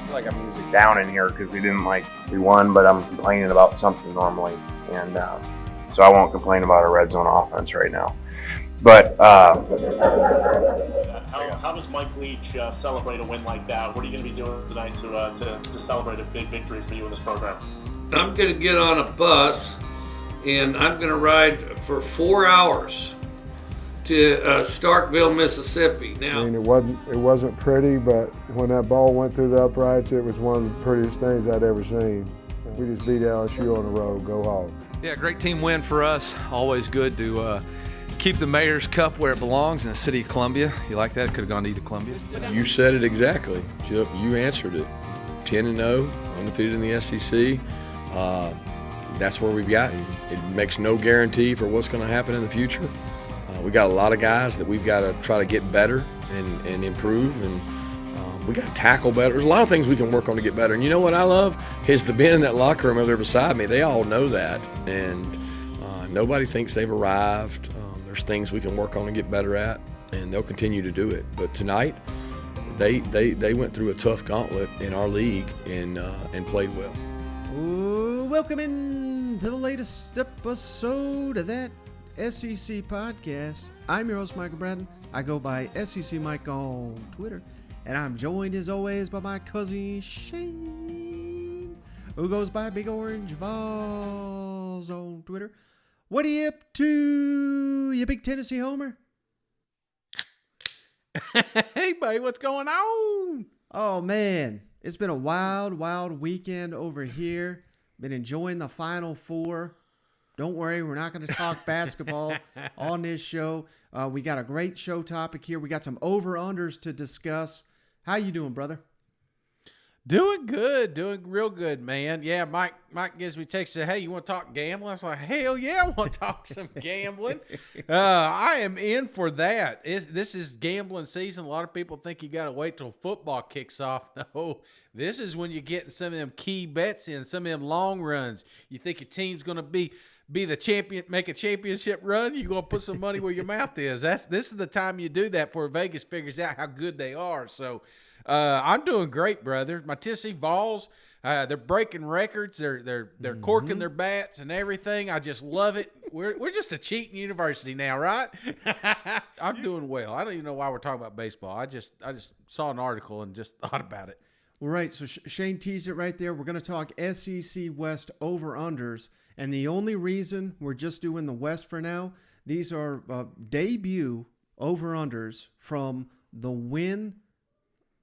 feel like I'm music down in here because we won, but I'm complaining about something normally. And so I won't complain about a red zone offense right now. But how does Mike Leach celebrate a win like that? What are you going to be doing tonight to celebrate a big victory for you in this program? I'm going to get on a bus and I'm going to ride for 4 hours to Starkville, Mississippi. Now, I mean, it wasn't pretty, but when that ball went through the uprights, it was one of the prettiest things I'd ever seen. We just beat LSU on the road. Go Hogs. Yeah, great team win for us. Always good to keep the Mayor's Cup where it belongs in the city of Columbia. You like that? Could have gone to either Columbia. You said it exactly, Chip. You answered it. 10-0, undefeated in the SEC. That's where we've gotten. It makes no guarantee for what's going to happen in the future. We got a lot of guys that we've got to try to get better and improve, and we got to tackle better. There's a lot of things we can work on to get better. And you know what I love is the being in that locker room over there beside me. They all know that, and nobody thinks they've arrived. There's things we can work on and get better at, and they'll continue to do it. But tonight, they went through a tough gauntlet in our league and played well. Ooh, welcome in to the latest episode of that SEC podcast. I'm your host, Michael Bratton. I go by SEC Mike on Twitter, and I'm joined as always by my cousin Shane, who goes by Big Orange Vols on Twitter. What are you up to, you big Tennessee homer? Hey, buddy, what's going on? Oh, man. It's been a wild, wild weekend over here. Been enjoying the Final Four. Don't worry, we're not going to talk basketball on this show. We got a great show topic here. We got some over-unders to discuss. How you doing, brother? Doing good. Doing real good, man. Yeah, Mike gives me a text and said, hey, you want to talk gambling? I was like, hell yeah, I want to talk some gambling. I am in for that. This is gambling season. A lot of people think you got to wait till football kicks off. No, this is when you're getting some of them key bets in, some of them long runs. You think your team's going to be the champion, make a championship run, you're going to put some money where your mouth is. This is the time you do that before Vegas figures out how good they are. So I'm doing great, brother. My Tennessee Vols, they're breaking records. They're corking their bats and everything. I just love it. We're just a cheating university now, right? I'm doing well. I don't even know why we're talking about baseball. I just saw an article and just thought about it. Well, right. So Shane teased it right there. We're going to talk SEC West over-unders. And the only reason we're just doing the West for now, these are debut over-unders from the Wynn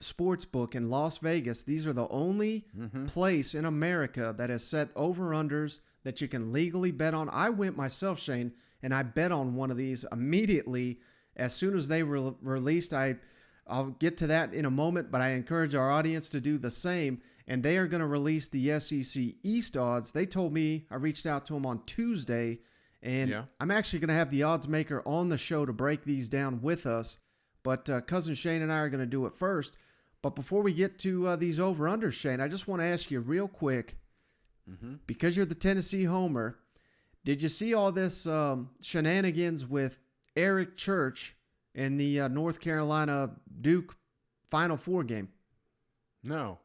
Sportsbook in Las Vegas. These are the only place in America that has set over-unders that you can legally bet on. I went myself, Shane, and I bet on one of these immediately as soon as they were released. I'll get to that in a moment, but I encourage our audience to do the same. And they are going to release the SEC East odds. They told me, I reached out to them on Tuesday, and I'm actually going to have the odds maker on the show to break these down with us. But Cousin Shane and I are going to do it first. But before we get to these over-unders, Shane, I just want to ask you real quick, because you're the Tennessee homer, did you see all this shenanigans with Eric Church in the North Carolina Duke Final Four game? No,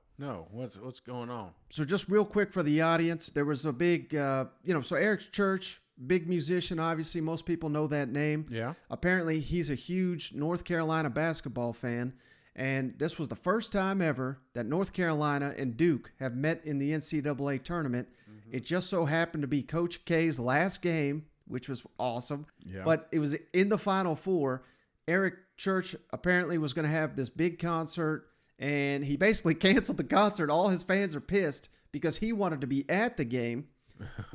what's going on? So just real quick for the audience, there was a big, so Eric Church, big musician, obviously. Most people know that name. Yeah. Apparently, he's a huge North Carolina basketball fan, and this was the first time ever that North Carolina and Duke have met in the NCAA tournament. It just so happened to be Coach K's last game, which was awesome. Yeah. But it was in the Final Four. Eric Church apparently was going to have this big concert, and he basically canceled the concert. All his fans are pissed because he wanted to be at the game.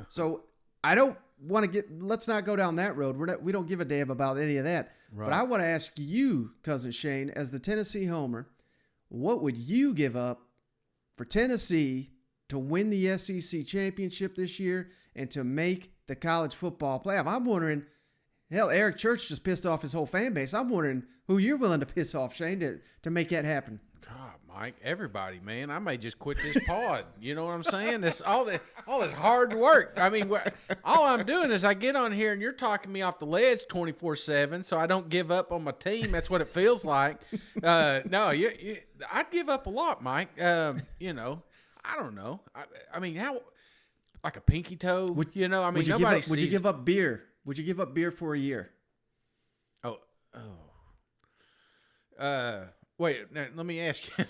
So I don't want to let's not go down that road. We don't give a damn about any of that. Right. But I want to ask you, Cousin Shane, as the Tennessee homer, what would you give up for Tennessee to win the SEC championship this year and to make the college football playoff? I'm wondering, hell, Eric Church just pissed off his whole fan base. I'm wondering who you're willing to piss off, Shane, to make that happen. God, Mike, everybody, man, I may just quit this pod. You know what I'm saying? This all this hard work. I mean, all I'm doing is I get on here and you're talking me off the ledge 24/7, so I don't give up on my team. That's what it feels like. No, I'd give up a lot, Mike. You know, I don't know. I mean, how like a pinky toe? Would you give up beer? Would you give up beer for a year? Wait, now, let me ask you.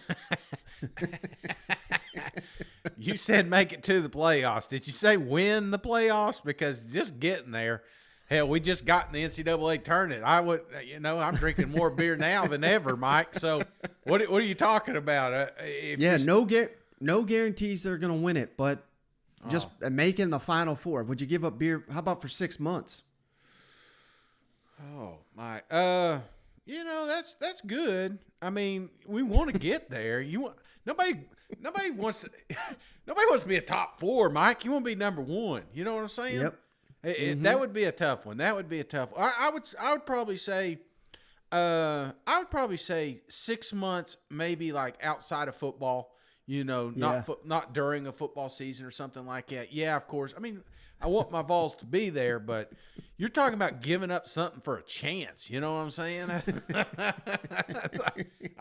You said make it to the playoffs. Did you say win the playoffs? Because just getting there, hell, we just got in the NCAA tournament. I'm drinking more beer now than ever, Mike. So what are you talking about? No guarantees they're going to win it, but just making the Final Four. Would you give up beer? How about for 6 months? Oh, my. That's good. I mean, we want to get there. Nobody wants to be a top 4, Mike. You want to be number 1. You know what I'm saying? Yep. That would be a tough one. I would probably say 6 months, maybe like outside of football. You know, not during a football season or something like that. Yeah, of course. I mean, I want my Vols to be there, but you're talking about giving up something for a chance. You know what I'm saying?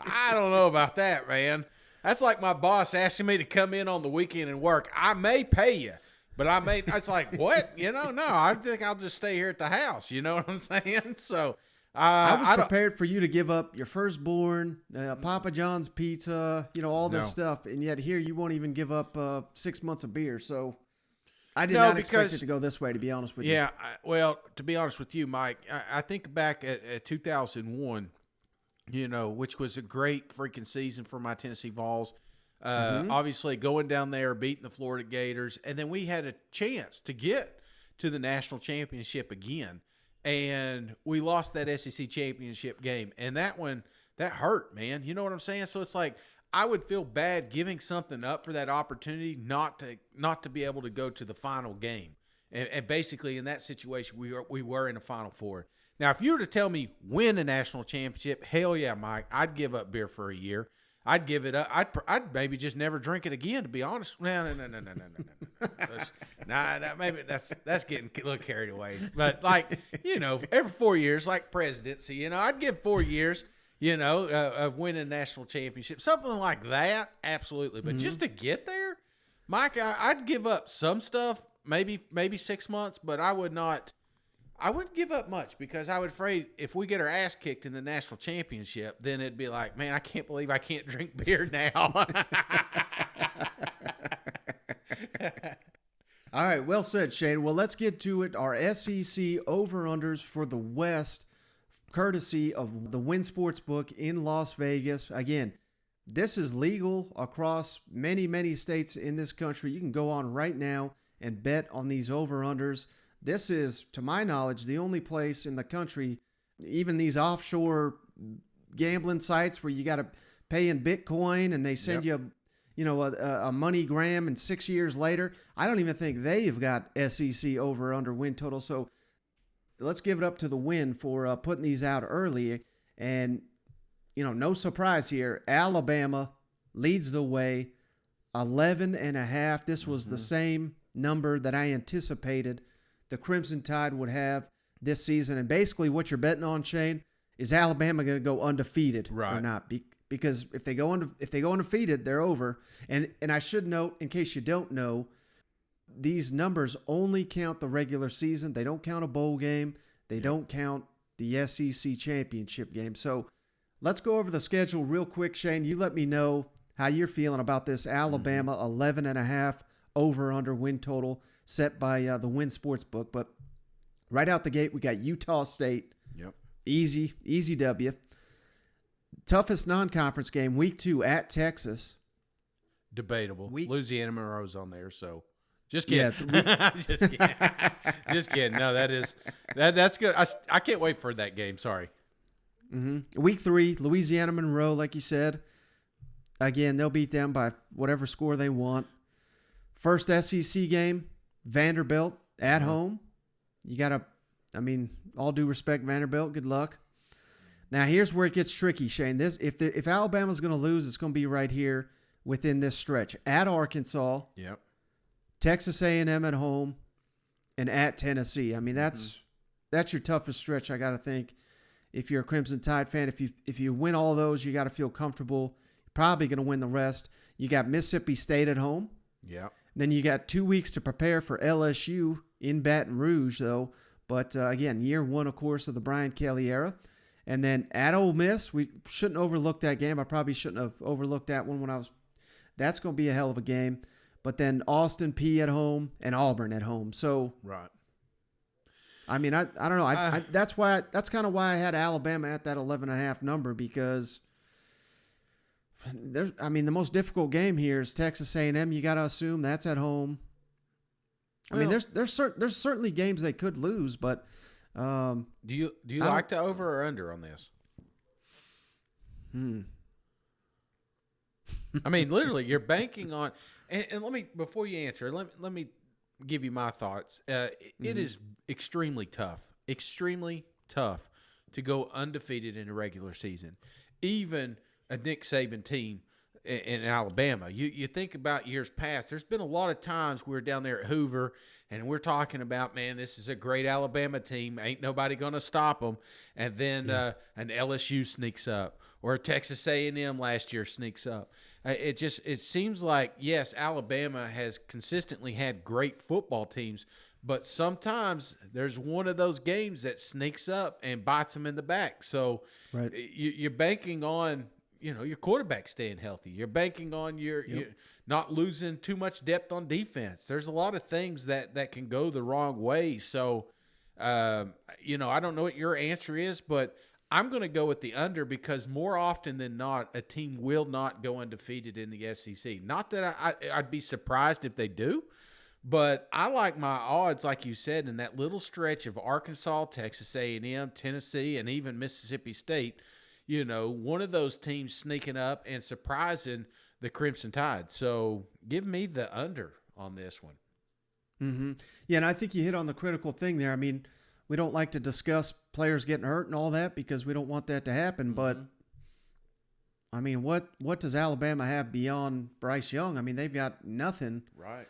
I don't know about that, man. That's like my boss asking me to come in on the weekend and work. I may pay you, but it's like, what? No, I think I'll just stay here at the house. You know what I'm saying? So I was prepared for you to give up your firstborn, Papa John's pizza, all this stuff, and yet here you won't even give up 6 months of beer. So I did not expect it to go this way, to be honest with you. Yeah, well, to be honest with you, Mike, I think back at 2001, which was a great freaking season for my Tennessee Vols. Obviously, going down there, beating the Florida Gators, and then we had a chance to get to the national championship again. And we lost that SEC championship game. And that one, that hurt, man. You know what I'm saying? So it's like I would feel bad giving something up for that opportunity not to be able to go to the final game. And basically in that situation, we were in the Final Four. Now, if you were to tell me win a national championship, hell yeah, Mike, I'd give up beer for a year. I'd give it up. I'd maybe just never drink it again, to be honest. No. Maybe that's getting a little carried away. But every 4 years, like presidency, I'd give 4 years, of winning a national championship, something like that. Absolutely. But just to get there, Mike, I'd give up some stuff, maybe 6 months, but I wouldn't give up much because I would afraid if we get our ass kicked in the national championship, then it'd be like, man, I can't believe I can't drink beer now. All right, well said, Shane. Well, let's get to it. Our SEC over-unders for the West, courtesy of the Wynn Sportsbook in Las Vegas. Again, this is legal across many, many states in this country. You can go on right now and bet on these over-unders. This is, to my knowledge, the only place in the country, even these offshore gambling sites where you got to pay in Bitcoin and they send you, a MoneyGram, and 6 years later, I don't even think they've got SEC over under win total. So let's give it up to the Win for putting these out early. And, no surprise here, Alabama leads the way, 11.5. This was the same number that I anticipated the Crimson Tide would have this season. And basically what you're betting on, Shane, is Alabama going to go undefeated or not? Because if they go undefeated, they're over. And I should note, in case you don't know, these numbers only count the regular season. They don't count a bowl game. They don't count the SEC championship game. So let's go over the schedule real quick, Shane. You let me know how you're feeling about this Alabama 11.5 over-under win total set by the Wynn Sportsbook. But right out the gate, we got Utah State. Yep. Easy W. Toughest non-conference game, week 2 at Texas. Debatable. Louisiana Monroe's on there, so just kidding. Yeah, just kidding. Just kidding. No, that's good. I can't wait for that game. Sorry. Week 3, Louisiana Monroe, like you said. Again, they'll beat them by whatever score they want. First SEC game, Vanderbilt at home. You got to, all due respect, Vanderbilt, good luck. Now here's where it gets tricky, Shane. If Alabama's going to lose, it's going to be right here within this stretch. At Arkansas, Yep. Texas A&M at home, and at Tennessee. I mean, that's your toughest stretch, I got to think. If you're a Crimson Tide fan, if you win all those, you got to feel comfortable. You're probably going to win the rest. You got Mississippi State at home. Yep. Then you got 2 weeks to prepare for LSU in Baton Rouge, though. But, again, year one, of course, of the Brian Kelly era. And then at Ole Miss, we shouldn't overlook that game. I probably shouldn't have overlooked that one that's going to be a hell of a game. But then Austin Peay at home and Auburn at home. So, Right. I mean, I don't know. That's kind of why I had Alabama at that 11.5 number, because the most difficult game here is Texas A&M. You got to assume that's at home. I mean, there's certainly games they could lose, but do you like the over or under on this? I mean, literally, you're banking on, and let me, before you answer, let me give you my thoughts. It is extremely tough to go undefeated in a regular season, even a Nick Saban team in Alabama. You think about years past, there's been a lot of times we're down there at Hoover and we're talking about, man, this is a great Alabama team. Ain't nobody going to stop them. And then an LSU sneaks up, or a Texas A&M last year sneaks up. It seems like, yes, Alabama has consistently had great football teams, but sometimes there's one of those games that sneaks up and bites them in the back. So right. You're banking on, your quarterback staying healthy. You're banking on you're not losing too much depth on defense. There's a lot of things that can go the wrong way. So, I don't know what your answer is, but I'm going to go with the under, because more often than not, a team will not go undefeated in the SEC. Not that I'd be surprised if they do, but I like my odds, like you said, in that little stretch of Arkansas, Texas A&M, Tennessee, and even Mississippi State. One of those teams sneaking up and surprising the Crimson Tide. So give me the under on this one. Mm-hmm. Yeah, and I think you hit on the critical thing there. I mean, we don't like to discuss players getting hurt and all that because we don't want that to happen. But, I mean, what does Alabama have beyond Bryce Young? I mean, they've got nothing. Right.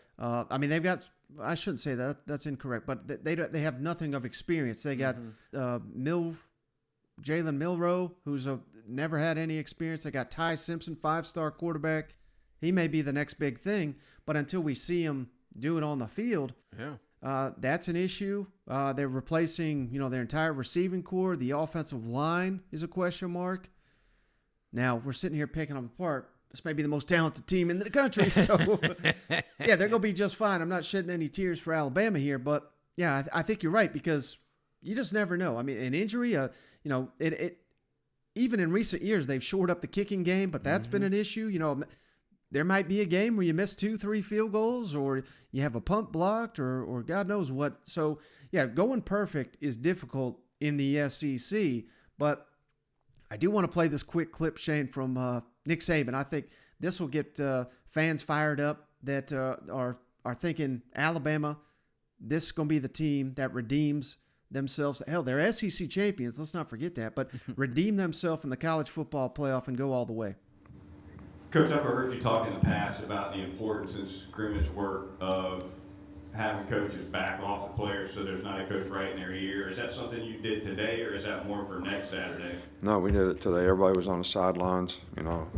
They've got – I shouldn't say that. That's incorrect. But they have nothing of experience. They got Jalen Milroe, who's never had any experience. They got Ty Simpson, 5-star quarterback. He may be the next big thing. But until we see him do it on the field – that's an issue. They're replacing, their entire receiving core. The offensive line is a question mark. Now, we're sitting here picking them apart. This may be the most talented team in the country. So, yeah, they're going to be just fine. I'm not shedding any tears for Alabama here. But, yeah, I think you're right, because you just never know. I mean, an injury, even in recent years, they've shored up the kicking game, but that's been an issue. There might be a game where you miss 2-3 field goals, or you have a punt blocked, or God knows what. So, yeah, going perfect is difficult in the SEC. But I do want to play this quick clip, Shane, from Nick Saban. I think this will get fans fired up that are thinking Alabama, this is going to be the team that redeems themselves. Hell, they're SEC champions. Let's not forget that. But redeem themselves in the college football playoff and go all the way. Coach, I've heard you talk in the past about the importance in scrimmage work of having coaches back off the players so there's not a coach right in their ear. Is that something you did today, or is that more for next Saturday? No, we did it today. Everybody was on the sidelines.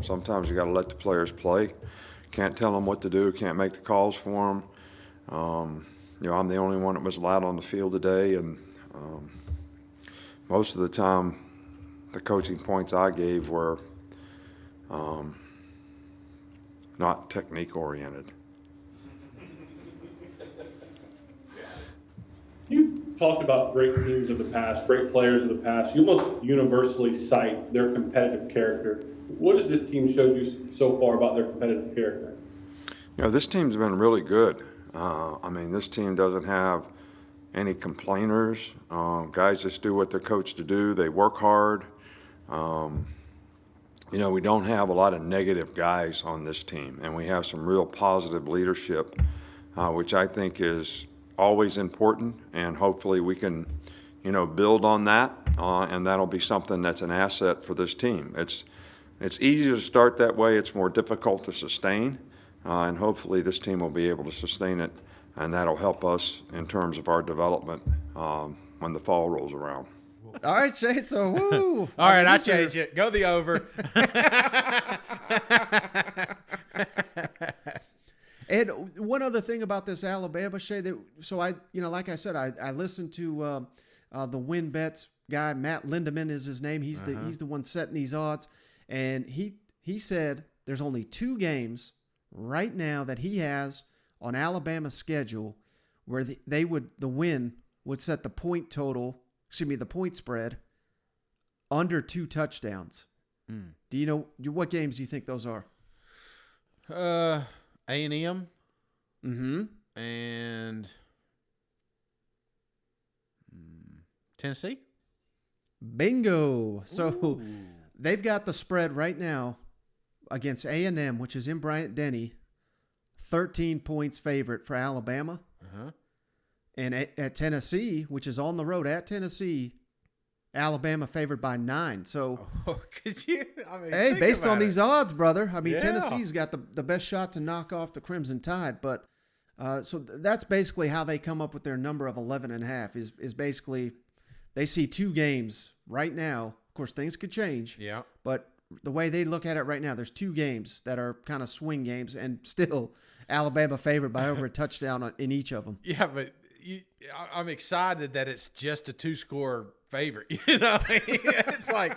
Sometimes you got to let the players play. Can't tell them what to do. Can't make the calls for them. I'm the only one that was allowed on the field today, and most of the time the coaching points I gave were not technique oriented. You've talked about great teams of the past, great players of the past. You almost universally cite their competitive character. What has this team showed you so far about their competitive character? This team's been really good. This team doesn't have any complainers. Guys just do what they're coached to do. They work hard. We don't have a lot of negative guys on this team, and we have some real positive leadership, which I think is always important, and hopefully we can, build on that. and that'll be something that's an asset for this team. It's easy to start that way. It's more difficult to sustain, and hopefully this team will be able to sustain it, and that'll help us in terms of our development when the fall rolls around. All right, Shane. So, woo. All right, I change it. Go the over. And one other thing about this Alabama, Shay, so like I said, I listened to the Win Bets guy, Matt Lindeman is his name. He's the one setting these odds, and he said there's only 2 games right now that he has on Alabama's schedule where the win would set the point total, the point spread under 2 touchdowns. Do you know what games do you think those are? A&M. Mm-hmm. And Tennessee. Bingo. So Ooh. they've got the spread right now against A&M, which is in Bryant-Denny, 13 points favorite for Alabama. Uh-huh. And at Tennessee, which is on the road at Tennessee, Alabama favored by 9. So, hey, based on these odds, brother, I mean, Yeah. Tennessee's got the best shot to knock off the Crimson Tide. But so that's basically how they come up with their number of 11.5 is basically they see 2 games right now. Of course, things could change. Yeah. But the way they look at it right now, there's 2 games that are kind of swing games, and still Alabama favored by over a touchdown in each of them. Yeah, but I'm excited that it's just a 2-score favorite. You know, it's like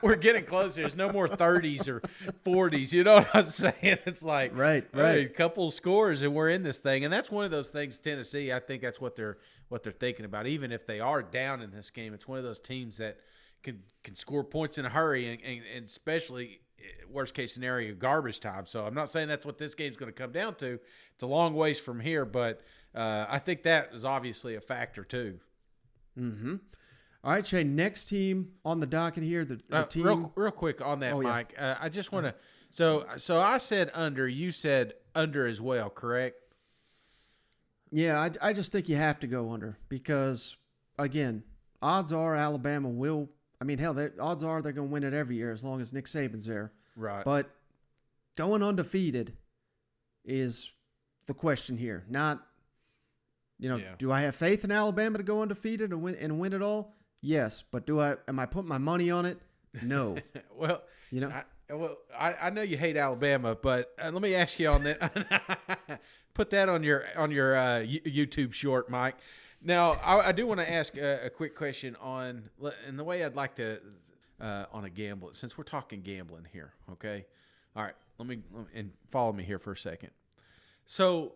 we're getting closer. There's no more 30s or 40s. You know what I'm saying? It's like right. Hey, a couple of scores and we're in this thing. And that's one of those things. Tennessee, I think that's what they're thinking about. Even if they are down in this game, it's one of those teams that can score points in a hurry, and especially worst case scenario, garbage time. So I'm not saying that's what this game's going to come down to. It's a long ways from here, but I think that is obviously a factor too. Mm-hmm. All right, Shay, next team on the docket here, the team. Real quick on that, Oh, yeah. Mike. I just want to so I said under, you said under as well, correct? Yeah, I just think you have to go under because, again, odds are Alabama will – I mean, hell, odds are they're going to win it every year as long as Nick Saban's there. Right. But going undefeated is the question here. Not, do I have faith in Alabama to go undefeated and win it all? Yes. But am I putting my money on it? No. Well, I know you hate Alabama, but let me ask you on that. Put that on your YouTube short, Mike. Now, I do want to ask a quick question and the way I'd like to on a gamble, since we're talking gambling here, okay? All right, let me and follow me here for a second. So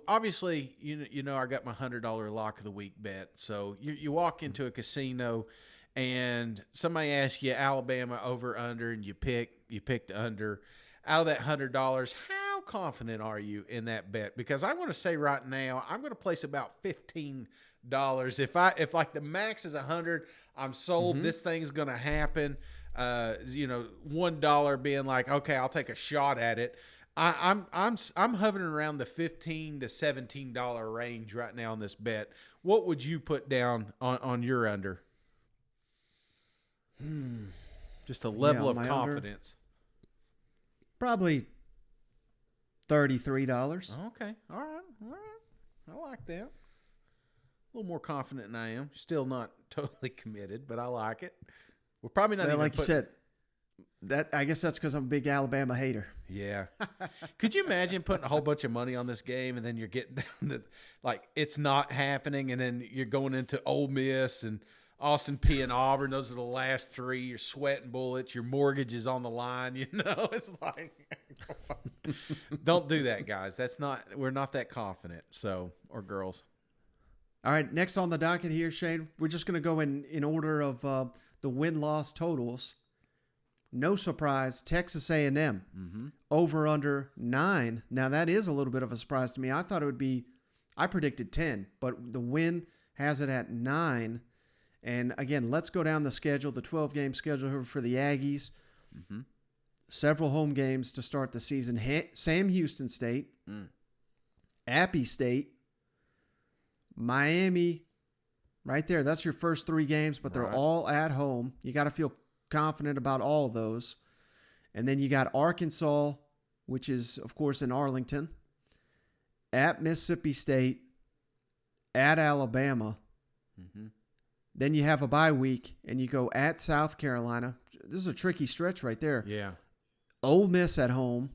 obviously, I got my $100 lock of the week bet. So you walk into a casino and somebody asks you Alabama over under, and you picked under. Out of that $100, how confident are you in that bet? Because I want to say right now, I'm going to place about $15. If like the max is 100, I'm sold. Mm-hmm. This thing's going to happen. $1 being like, okay, I'll take a shot at it. I'm hovering around the $15 to $17 range right now on this bet. What would you put down on your under? Just a level of confidence. Probably $33. Okay. All right. I like that. A little more confident than I am. Still not totally committed, but I like it. We're probably not. Well, like you said, I guess that's because I'm a big Alabama hater. Yeah. Could you imagine putting a whole bunch of money on this game and then you're getting down to like it's not happening, and then you're going into Ole Miss and Austin P and Auburn? Those are the last 3. You're sweating bullets. Your mortgage is on the line. It's like, don't do that, guys. We're not that confident. So, or girls. All right. Next on the docket here, Shane, we're just going to go in order of the win-loss totals. No surprise, Texas A&M Mm-hmm. over under 9. Now that is a little bit of a surprise to me. I thought it would be, I predicted 10, but the win has it at 9. And again, let's go down the schedule, the 12-game schedule here for the Aggies. Mm-hmm. Several home games to start the season. Sam Houston State, Appy State, Miami, right there. That's your first 3 games, but they're Right. all at home. You got to feel confident about all of those. And then you got Arkansas, which is, of course, in Arlington, at Mississippi State, at Alabama. Mm-hmm. Then you have a bye week, and you go at South Carolina. This is a tricky stretch right there. Yeah. Ole Miss at home,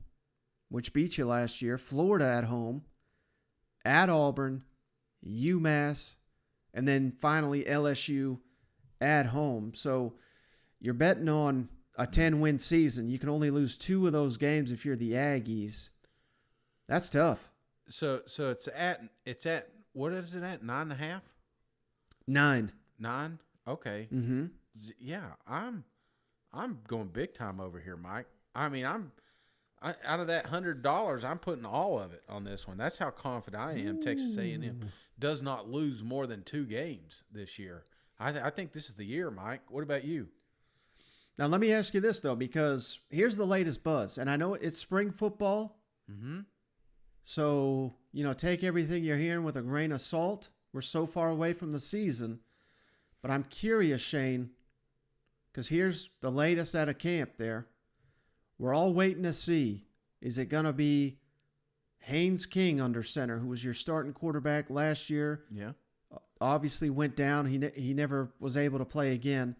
which beat you last year. Florida at home, at Auburn, UMass, and then finally LSU at home. So you're betting on a 10-win season. You can only lose 2 of those games if you're the Aggies. That's tough. So it's at what is it at 9.5? 9. 9? Okay. Mm-hmm. Yeah, I'm going big time over here, Mike. I mean, out of that $100, I'm putting all of it on this one. That's how confident I am. Texas A&M does not lose more than 2 games this year. I think this is the year, Mike. What about you? Now, let me ask you this, though, because here's the latest buzz. And I know it's spring football. Mm-hmm. So, take everything you're hearing with a grain of salt. We're so far away from the season. But I'm curious, Shane, because here's the latest out of camp there. We're all waiting to see, is it going to be Haynes King under center, who was your starting quarterback last year? Yeah. Obviously went down. He never was able to play again.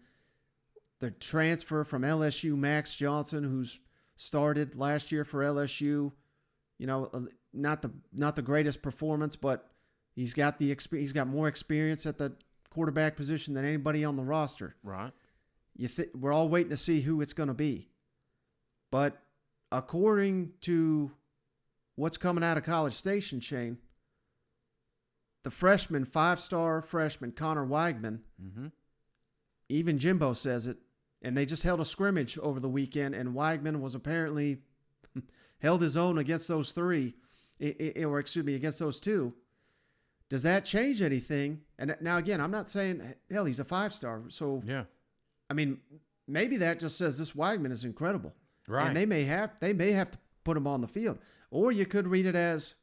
The transfer from LSU, Max Johnson, who's started last year for LSU, not the greatest performance, but he's got more experience at the quarterback position than anybody on the roster. Right. We're all waiting to see who it's going to be. But according to what's coming out of College Station, Shane, the freshman, 5-star freshman, Connor Weigman, Mm-hmm. even Jimbo says it, and they just held a scrimmage over the weekend, and Weigman was apparently held his own against those 3, against those 2. Does that change anything? And now, again, I'm not saying, hell, he's a 5-star. So, Yeah. I mean, maybe that just says this Weigman is incredible. Right. And they may have to put him on the field. Or you could read it as,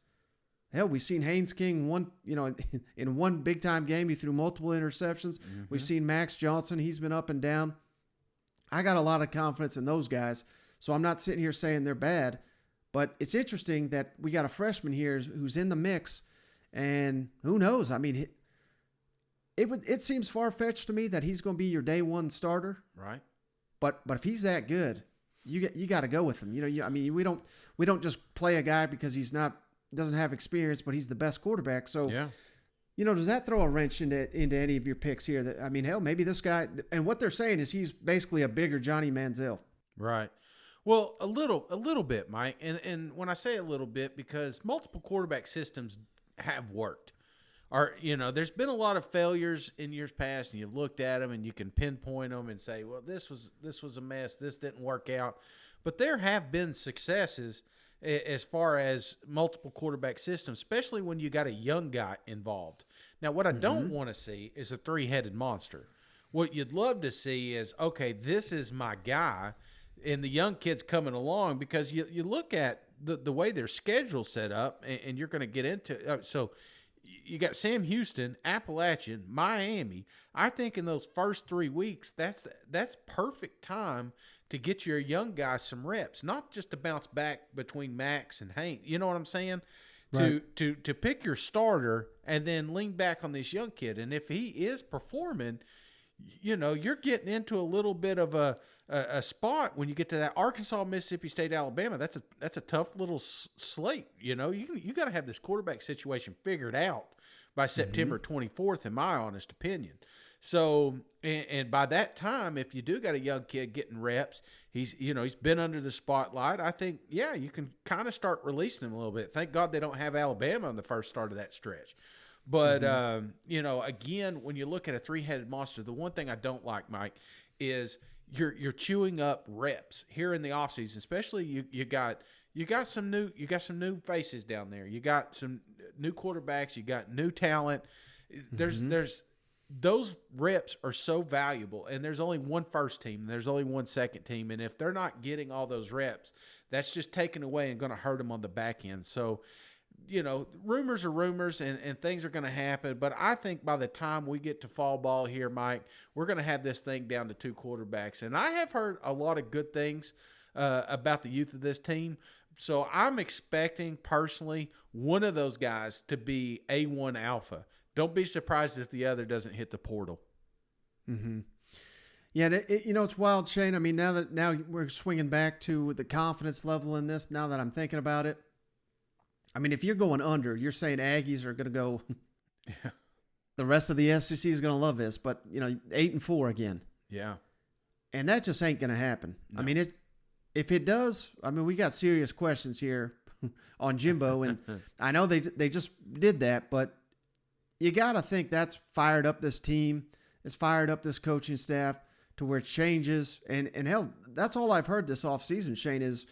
hell, we've seen Haynes King in one big-time game. He threw multiple interceptions. Mm-hmm. We've seen Max Johnson. He's been up and down. I got a lot of confidence in those guys. So I'm not sitting here saying they're bad. But it's interesting that we got a freshman here who's in the mix. And who knows? I mean, it seems far-fetched to me that he's going to be your day one starter. Right. But if he's that good, you got to go with him. We don't just play a guy because doesn't have experience, but he's the best quarterback. So Yeah. Does that throw a wrench into any of your picks here? Hell, maybe this guy. And what they're saying is he's basically a bigger Johnny Manziel. Right. Well, a little bit, Mike. And when I say a little bit, because multiple quarterback systems have worked. There's been a lot of failures in years past, and you've looked at them and you can pinpoint them and say, well, this was a mess. This didn't work out. But there have been successes as far as multiple quarterback systems, especially when you got a young guy involved. Now, what I don't want to see is a 3-headed monster. What you'd love to see is, okay, this is my guy, and the young kid's coming along, because you look at the way their schedule's set up, and you're going to get into so you got Sam Houston, Appalachian, Miami. I think in those first 3 weeks, that's perfect time to get your young guys some reps, not just to bounce back between Max and Hank. You know what I'm saying? Right. To pick your starter and then lean back on this young kid. And if he is performing, you're getting into a little bit of a spot when you get to that Arkansas, Mississippi State, Alabama. That's a tough little slate. You got to have this quarterback situation figured out by September 24th, in my honest opinion. So, and by that time, if you do got a young kid getting reps, he's been under the spotlight. I think, you can kind of start releasing him a little bit. Thank God they don't have Alabama on the first start of that stretch. But, again, when you look at a 3-headed monster, the one thing I don't like, Mike, is you're chewing up reps here in the offseason. Especially you got some new faces down there. You got some new quarterbacks. You got new talent. There's those reps are so valuable, and there's only one first team, and there's only one second team, and if they're not getting all those reps, that's just taken away and going to hurt them on the back end. So rumors are rumors and things are going to happen. But I think by the time we get to fall ball here, Mike, we're going to have this thing down to 2 quarterbacks. And I have heard a lot of good things about the youth of this team. So I'm expecting personally one of those guys to be A1 alpha. Don't be surprised if the other doesn't hit the portal. Mm-hmm. Yeah, it's wild, Shane. I mean, now we're swinging back to the confidence level in this. Now that I'm thinking about it, I mean, if you're going under, you're saying Aggies are going to go. Yeah. The rest of the SEC is going to love this, but 8-4 again. Yeah, and that just ain't going to happen. No. I mean, if it does, I mean, we got serious questions here on Jimbo, and I know they just did that, but you got to think that's fired up this team. It's fired up this coaching staff to where it changes. And hell, that's all I've heard this offseason, Shane, is,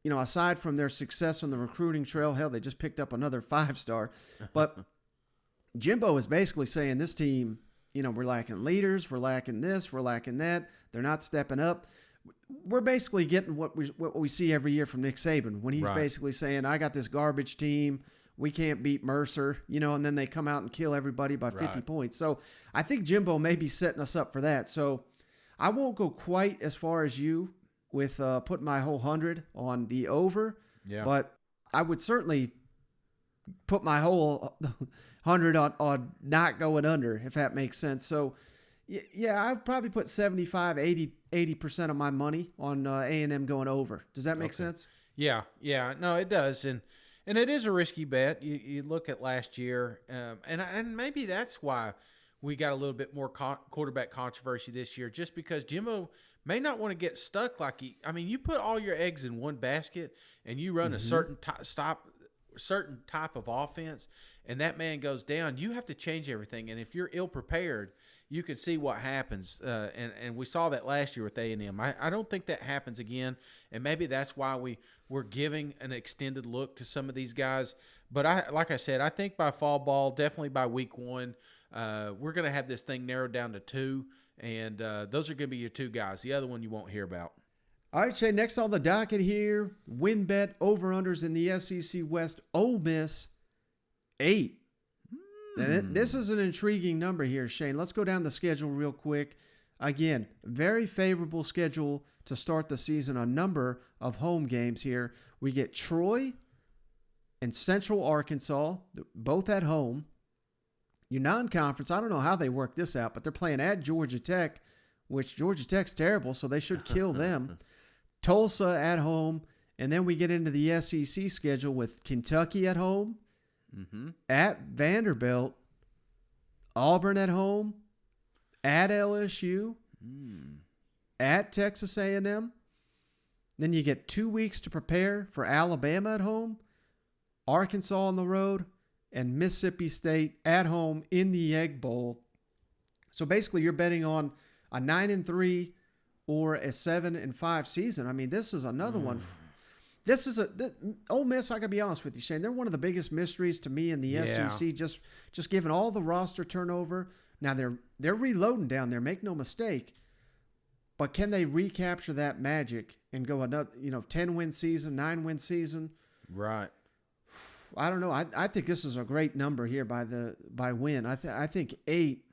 aside from their success on the recruiting trail, hell, they just picked up another 5-star. But Jimbo is basically saying this team, we're lacking leaders, we're lacking this, we're lacking that. They're not stepping up. We're basically getting what we see every year from Nick Saban when he's basically saying, I got this garbage team. We can't beat Mercer, and then they come out and kill everybody by 50 points. So I think Jimbo may be setting us up for that. So I won't go quite as far as you with putting my whole 100 on the over, but I would certainly put my whole 100 on not going under, if that makes sense. So yeah, I'd probably put 75, 80% of my money on A&M going over. Does that make sense? Yeah. No, it does. And it is a risky bet. You look at last year, and maybe that's why we got a little bit more quarterback controversy this year, just because Jimbo may not want to get stuck you put all your eggs in one basket and you run a certain type of offense, and that man goes down, you have to change everything. And if you're ill prepared, you can see what happens. And we saw that last year with A&M. I don't think that happens again, and maybe that's why we're giving an extended look to some of these guys. But like I said, I think by fall ball, definitely by week 1, we're going to have this thing narrowed down to 2, and those are going to be your 2 guys. The other one you won't hear about. All right, Shane, next on the docket here, win bet over-unders in the SEC West. Ole Miss, 8. Now, this is an intriguing number here, Shane. Let's go down the schedule real quick. Again, very favorable schedule to start the season. A number of home games here. We get Troy and Central Arkansas, both at home. Your non-conference, I don't know how they work this out, but they're playing at Georgia Tech, which Georgia Tech's terrible, so they should kill them. Tulsa at home, and then we get into the SEC schedule with Kentucky at home, at Vanderbilt, Auburn at home, at LSU, at Texas A&M. Then you get 2 weeks to prepare for Alabama at home, Arkansas on the road, and Mississippi State at home in the Egg Bowl. So basically you're betting on a 9-3 or a 7-5 season. I mean, this is another one. This is Ole Miss, I gotta be honest with you, Shane, they're one of the biggest mysteries to me in the SEC, just given all the roster turnover. Now they're reloading down there, make no mistake. But can they recapture that magic and go another, 10-win season, 9-win season? Right. I don't know. I think this is a great number here by win. I think 8.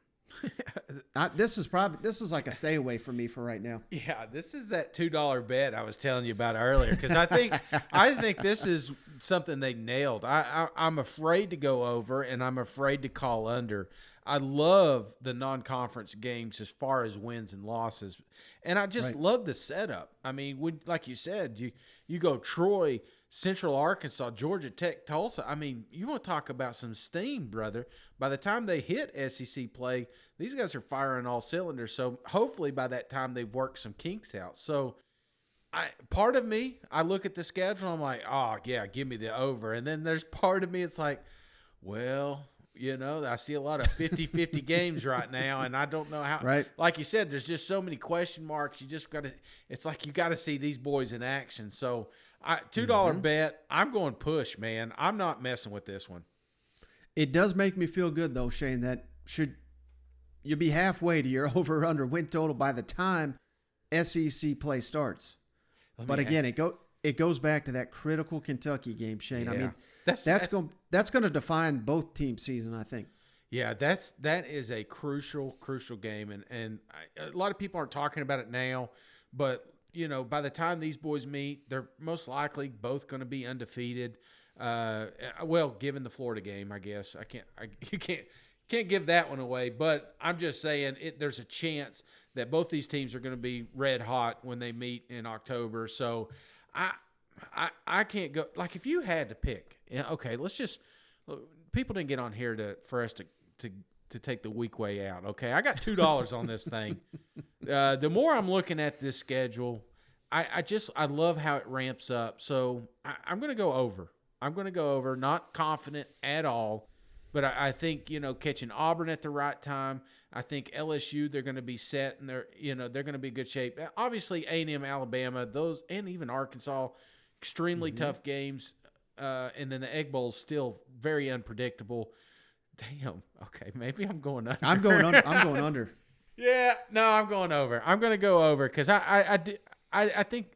This is like a stay away for me for right now. Yeah, this is that $2 bet I was telling you about earlier, because I think this is something they nailed. I'm afraid to go over, and I'm afraid to call under. I love the non-conference games as far as wins and losses, and I just love the setup. I mean, like you said, you go Troy, Central Arkansas, Georgia Tech, Tulsa. I mean, you want to talk about some steam, brother. By the time they hit SEC play, these guys are firing all cylinders. So hopefully by that time they've worked some kinks out. So part of me, I look at the schedule, I'm like, oh, yeah, give me the over. And then there's part of me, it's like, well, I see a lot of 50-50 games right now, and I don't know how. Right. Like you said, there's just so many question marks. You just got to – it's like you got to see these boys in action. So $2 bet, I'm going push, man. I'm not messing with this one. It does make me feel good, though, Shane, that should you be halfway to your over-under win total by the time SEC play starts. But again, it goes back to that critical Kentucky game, Shane. Yeah. I mean, That's going to define both teams' season, I think. Yeah, that is a crucial game, and a lot of people aren't talking about it now, but by the time these boys meet, they're most likely both going to be undefeated. Well, given the Florida game, I guess you can't give that one away, but I'm just saying there's a chance that both these teams are going to be red hot when they meet in October. So I can't go, like, if you had to pick, okay, people didn't get on here for us to take the weak way out. Okay, I got $2 on this thing. The more I'm looking at this schedule, I love how it ramps up. So I'm going to go over. Not confident at all, but I think catching Auburn at the right time. I think LSU, they're going to be set and they're going to be in good shape. Obviously A&M, Alabama, those, and even Arkansas, extremely tough games. And then the Egg Bowl is still very unpredictable. Damn. Okay, maybe I'm going under. I'm going under. Yeah, no, I'm going over. I'm going to go over because I think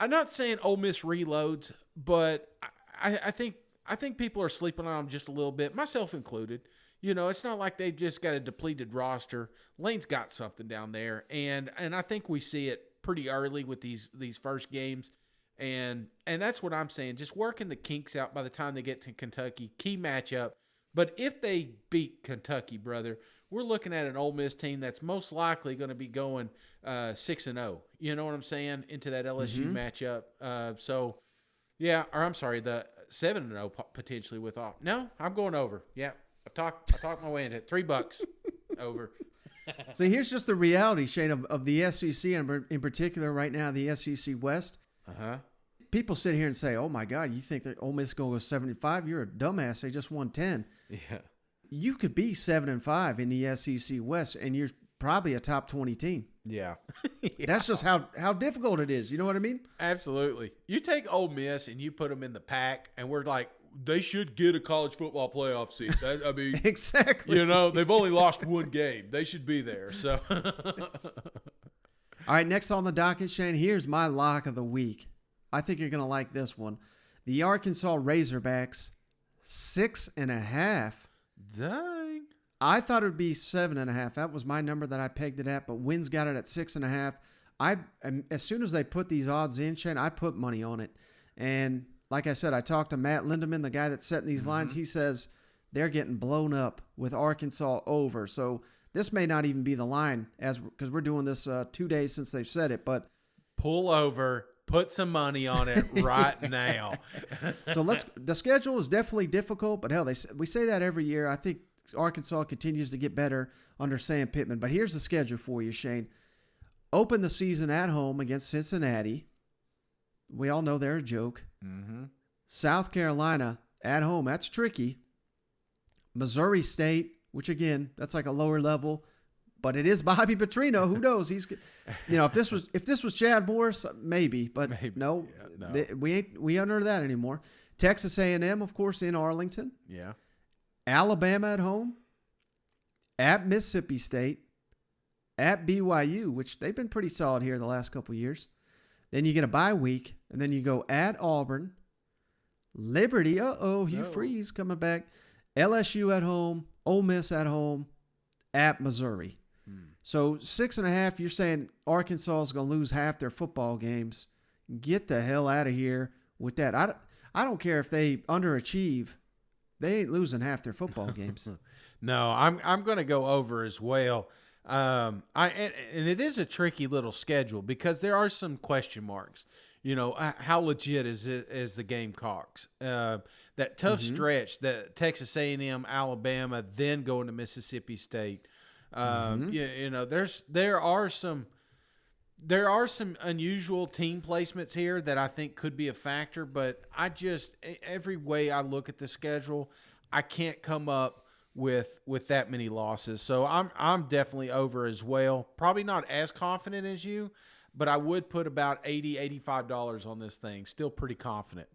I'm not saying Ole Miss reloads, but I think people are sleeping on them just a little bit, myself included. It's not like they've just got a depleted roster. Lane's got something down there, and I think we see it pretty early with these first games. And that's what I'm saying. Just working the kinks out by the time they get to Kentucky. Key matchup. But if they beat Kentucky, brother, we're looking at an Ole Miss team that's most likely going to be going 6-0. You know what I'm saying? Into that LSU matchup. So, yeah, or I'm sorry, the 7-0 potentially with off. No, I'm going over. Yeah, I talked my way into it. $3 over. So here's just the reality, Shane, of the SEC, and in particular right now, the SEC West. People sit here and say, "Oh my God, you think that Ole Miss going to go 75? You're a dumbass. They just won 10." Yeah, you could be 7-5 in the SEC West, and you're probably a top 20 team. Yeah, That's just how difficult it is. You know what I mean? Absolutely. You take Ole Miss and you put them in the pack, and we're like, they should get a college football playoff seat. I mean, exactly. They've only lost one game. They should be there. So, all right. Next on the docket, Shane. Here's my lock of the week. I think you're going to like this one. The Arkansas Razorbacks, 6.5. Dang. I thought it would be 7.5. That was my number that I pegged it at, but Wynn's got it at 6.5. As soon as they put these odds in, Shane, I put money on it. And like I said, I talked to Matt Lindeman, the guy that's setting these lines. He says they're getting blown up with Arkansas over. So this may not even be the line because we're doing this 2 days since they've said it, but pull over. Put some money on it right now. So the schedule is definitely difficult, but hell, we say that every year. I think Arkansas continues to get better under Sam Pittman. But here's the schedule for you, Shane. Open the season at home against Cincinnati. We all know they're a joke. South Carolina at home. That's tricky. Missouri State, which again, that's like a lower level. But it is Bobby Petrino. Who knows? He's, if this was Chad Morris, maybe. But no, we under that anymore. Texas A&M, of course, in Arlington. Yeah. Alabama at home. At Mississippi State. At BYU, which they've been pretty solid here the last couple of years. Then you get a bye week, and then you go at Auburn. Liberty, Hugh Freeze coming back. LSU at home. Ole Miss at home. At Missouri. So 6.5, you're saying Arkansas is going to lose half their football games. Get the hell out of here with that. I don't care if they underachieve. They ain't losing half their football games. No, I'm going to go over as well. And it is a tricky little schedule because there are some question marks. How legit is the Gamecocks? That tough stretch, that Texas A&M, Alabama, then going to Mississippi State. There are some unusual team placements here that I think could be a factor, but every way I look at the schedule, I can't come up with that many losses. So I'm definitely over as well. Probably not as confident as you, but I would put about $80-$85 on this thing. Still pretty confident.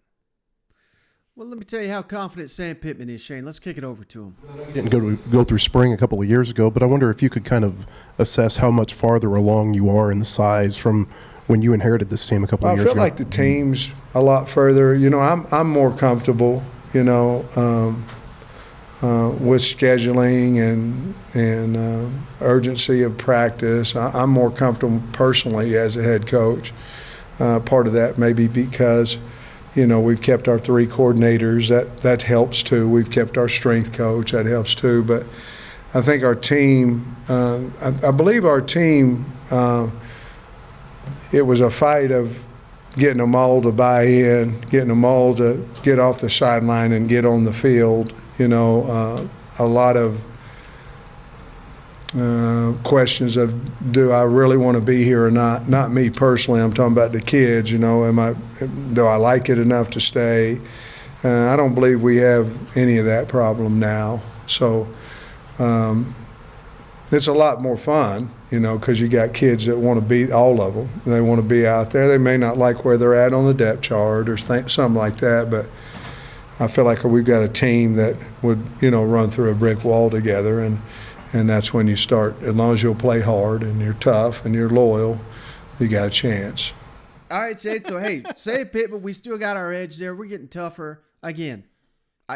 Well, let me tell you how confident Sam Pittman is, Shane. Let's kick it over to him. Didn't go through spring a couple of years ago, but I wonder if you could kind of assess how much farther along you are in the size from when you inherited this team a couple of I years feel ago? like the team's a lot further. I'm more comfortable, with scheduling and urgency of practice. I'm more comfortable personally as a head coach. Part of that may be because, we've kept our 3 coordinators. That helps too. We've kept our strength coach. That helps too. But I think our team, I believe our team, it was a fight of getting them all to buy in, getting them all to get off the sideline and get on the field. A lot of questions of, do I really want to be here or not? Not me personally. I'm talking about the kids. Do I like it enough to stay? I don't believe we have any of that problem now. So it's a lot more fun, because you got kids that want to be, all of them. They want to be out there. They may not like where they're at on the depth chart or something like that, but I feel like we've got a team that would, run through a brick wall together, and that's when you start. As long as you'll play hard and you're tough and you're loyal, you got a chance. All right, Shade. So, hey, say it, Pitt, but we still got our edge there. We're getting tougher again.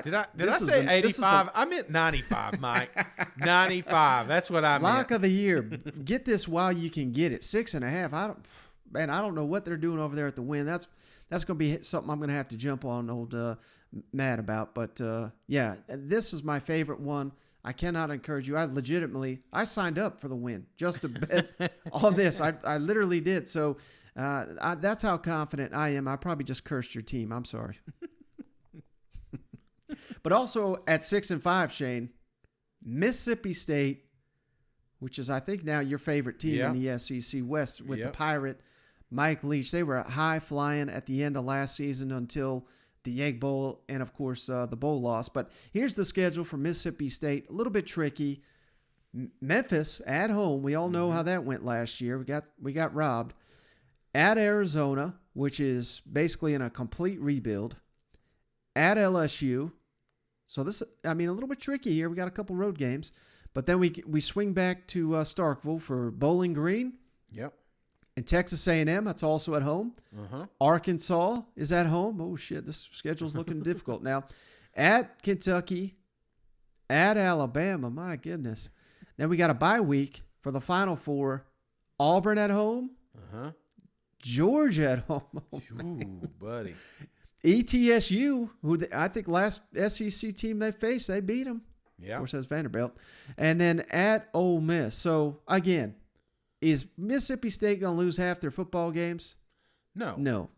Did I say 85? I meant 95, Mike. 95. That's what I meant. Lock of the year. Get this while you can get it. 6.5. I don't know what they're doing over there at the Win. That's going to be something I'm going to have to jump on old Matt about. But yeah, this is my favorite one. I cannot encourage you. I signed up for the Win just to bet on this. I literally did. So that's how confident I am. I probably just cursed your team. I'm sorry. But also at 6-5, Shane, Mississippi State, which is I think now your favorite team in the SEC West with the Pirate, Mike Leach. They were high flying at the end of last season until the Egg Bowl and, of course, the bowl loss. But here's the schedule for Mississippi State. A little bit tricky. Memphis at home. We all know how that went last year. We got robbed. At Arizona, which is basically in a complete rebuild. At LSU. So this, a little bit tricky here. We got a couple road games. But then we swing back to Starkville for Bowling Green. Yep. And Texas A&M, that's also at home. Uh-huh. Arkansas is at home. Oh, shit, this schedule's looking difficult now. At Kentucky, at Alabama, my goodness. Then we got a bye week for the Final Four. Auburn at home. Uh-huh. Georgia at home. Oh, ooh, buddy. ETSU, who I think last SEC team they faced, they beat them. Yeah. Of course, that's Vanderbilt. And then at Ole Miss. So, again, is Mississippi State going to lose half their football games? No.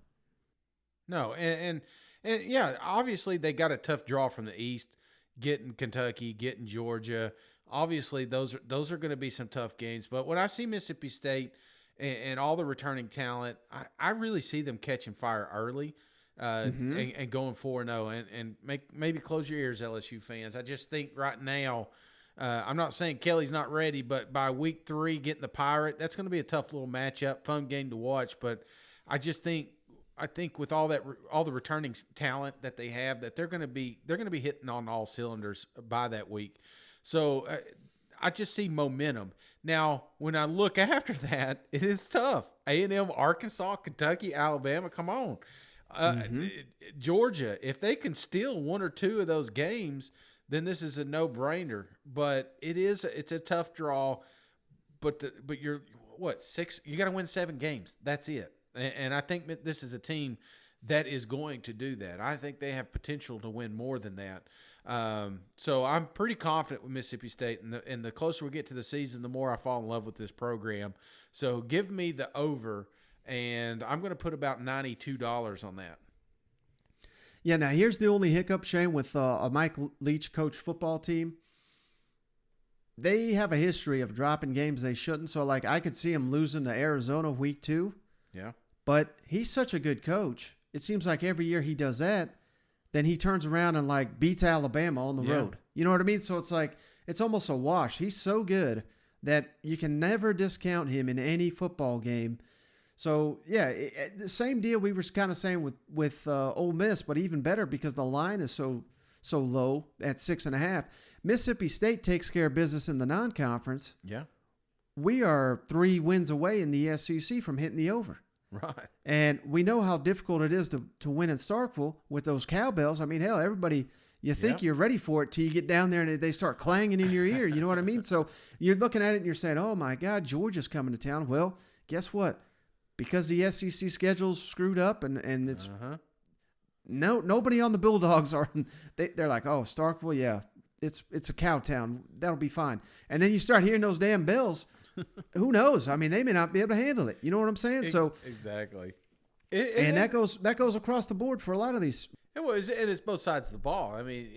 No. And yeah, obviously they got a tough draw from the East, getting Kentucky, getting Georgia. Obviously those are going to be some tough games. But when I see Mississippi State and all the returning talent, I really see them catching fire early and going 4-0 and maybe close your ears, LSU fans. I just think right now, I'm not saying Kelly's not ready, but by week 3, getting the Pirate, that's going to be a tough little matchup, fun game to watch. But I think with all the returning talent that they have, that they're going to be hitting on all cylinders by that week. So I just see momentum. Now, when I look after that, it is tough. A&M, Arkansas, Kentucky, Alabama. Come on, Georgia. If they can steal 1 or 2 of those games, then this is a no-brainer. But it's a tough draw. But you're 6? You got to win 7 games. That's it. And I think this is a team that is going to do that. I think they have potential to win more than that. So I'm pretty confident with Mississippi State. And the closer we get to the season, the more I fall in love with this program. So give me the over, and I'm going to put about $92 on that. Yeah, now here's the only hiccup, Shane, with a Mike Leach coach football team. They have a history of dropping games they shouldn't. So, I could see them losing to Arizona week 2. Yeah. But he's such a good coach. It seems like every year he does that, then he turns around and beats Alabama on the road. You know what I mean? So it's almost a wash. He's so good that you can never discount him in any football game. So yeah, the same deal we were kind of saying with Ole Miss, but even better because the line is so low at 6.5. Mississippi State takes care of business in the non-conference. Yeah. We are 3 wins away in the SEC from hitting the over. Right. And we know how difficult it is to win in Starkville with those cowbells. I mean, hell, everybody, you think you're ready for it till you get down there and they start clanging in your ear. You know what I mean? So you're looking at it and you're saying, oh, my God, Georgia's coming to town. Well, guess what? Because the SEC schedule's screwed up and it's nobody on the Bulldogs are – they're like, oh, Starkville, yeah, it's a cow town. That'll be fine. And then you start hearing those damn bells. Who knows? I mean, they may not be able to handle it. You know what I'm saying? So exactly. That goes across the board for a lot of these. It's both sides of the ball. I mean,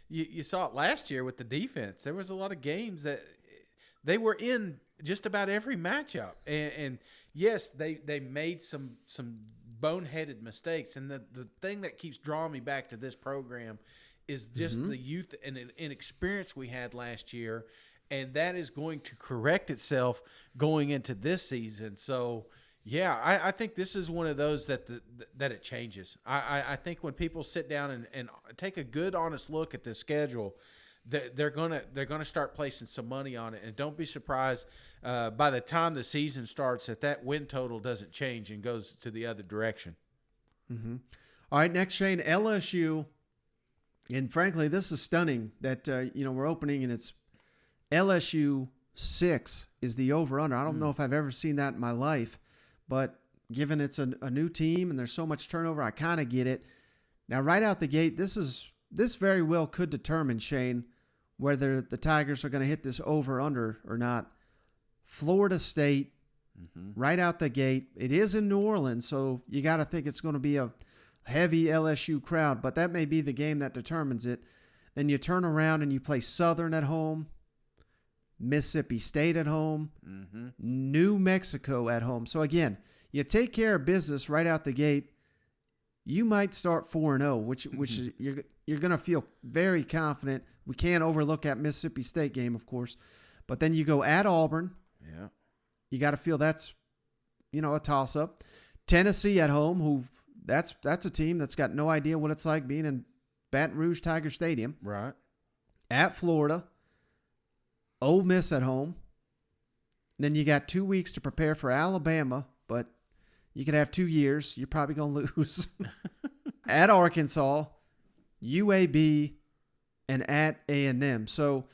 you saw it last year with the defense. There was a lot of games that they were in just about every matchup, and yes, they made some boneheaded mistakes. And the thing that keeps drawing me back to this program is just the youth and inexperience we had last year. And that is going to correct itself going into this season. So, yeah, I think this is one of those that it changes. I think when people sit down and take a good, honest look at the schedule, they're gonna start placing some money on it. And don't be surprised by the time the season starts that win total doesn't change and goes to the other direction. Mm-hmm. All right, next, Shane, LSU. And frankly, this is stunning that we're opening and it's LSU 6 is the over-under. I don't know if I've ever seen that in my life, but given it's a new team and there's so much turnover, I kind of get it. Now, right out the gate, this very well could determine, Shane, whether the Tigers are going to hit this over-under or not. Florida State, right out the gate. It is in New Orleans, so you got to think it's going to be a heavy LSU crowd, but that may be the game that determines it. Then you turn around and you play Southern at home, Mississippi State at home, New Mexico at home. So again, you take care of business right out the gate, you might start 4-0, which is you're going to feel very confident. We can't overlook that Mississippi State game, of course. But then you go at Auburn. Yeah. You got to feel that's a toss-up. Tennessee at home, who that's a team that's got no idea what it's like being in Baton Rouge Tiger Stadium. Right. At Florida. Ole Miss at home. Then you got 2 weeks to prepare for Alabama, but you could have 2 years. You're probably going to lose. At Arkansas, UAB, and at A&M. So,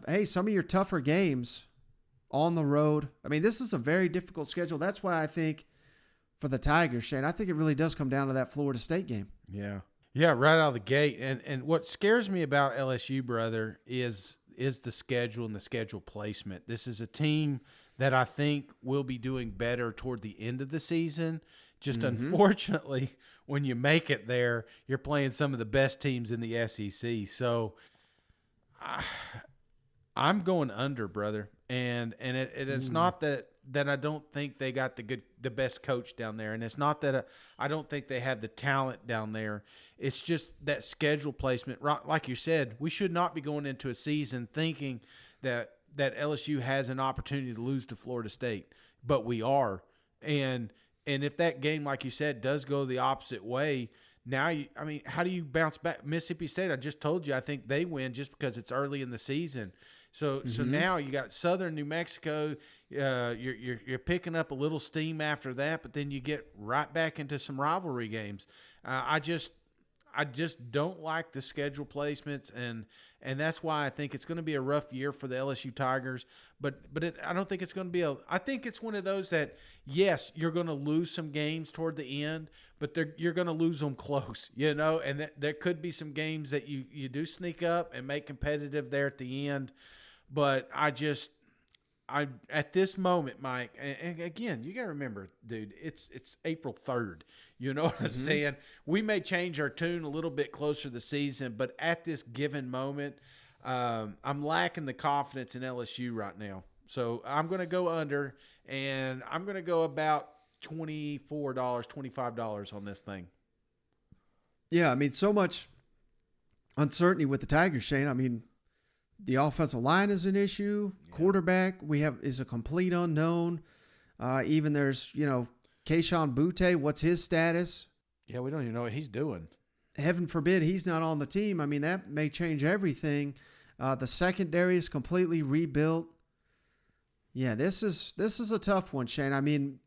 hey, some of your tougher games on the road. I mean, this is a very difficult schedule. That's why I think for the Tigers, Shane, I think it really does come down to that Florida State game. Yeah. Yeah, right out of the gate. And what scares me about LSU, brother, is the schedule and the schedule placement. This is a team that I think will be doing better toward the end of the season. Just unfortunately, when you make it there, you're playing some of the best teams in the SEC. So I'm going under, brother. And it's not that I don't think they got the best coach down there, and it's not that I don't think they have the talent down there. It's just that schedule placement. Like you said, we should not be going into a season thinking that LSU has an opportunity to lose to Florida State, but we are. And if that game, like you said, does go the opposite way, now how do you bounce back? Mississippi State, I just told you, I think they win just because it's early in the season. So now you got Southern New Mexico. You're picking up a little steam after that, but then you get right back into some rivalry games. I just don't like the schedule placements, and that's why I think it's going to be a rough year for the LSU Tigers. But I don't think it's going to be I think it's one of those that, yes, you're going to lose some games toward the end, but you're going to lose them close, and there could be some games that you do sneak up and make competitive there at the end. But I at this moment, Mike, and again, you got to remember, dude, it's April 3rd. You know what I'm saying? We may change our tune a little bit closer to the season, but at this given moment, I'm lacking the confidence in LSU right now. So I'm going to go under, and I'm going to go about $24, $25 on this thing. Yeah, I mean, so much uncertainty with the Tigers, Shane. I mean, the offensive line is an issue. Yeah. Quarterback is a complete unknown. Even there's, Keyshawn Butte. What's his status? Yeah, we don't even know what he's doing. Heaven forbid he's not on the team. I mean, that may change everything. The secondary is completely rebuilt. Yeah, this is a tough one, Shane. I mean,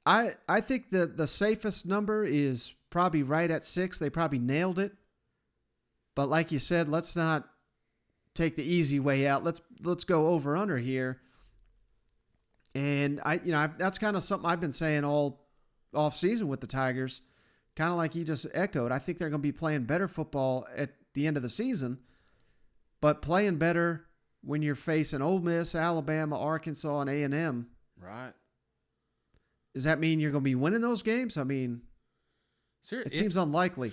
I think the safest number is probably right at 6. They probably nailed it. But like you said, let's not take the easy way out. Let's go over under here. And that's kind of something I've been saying all off season with the Tigers, kind of like you just echoed. I think they're going to be playing better football at the end of the season, but playing better when you're facing Ole Miss, Alabama, Arkansas, and A&M. Right. Does that mean you're going to be winning those games? I mean, it seems unlikely.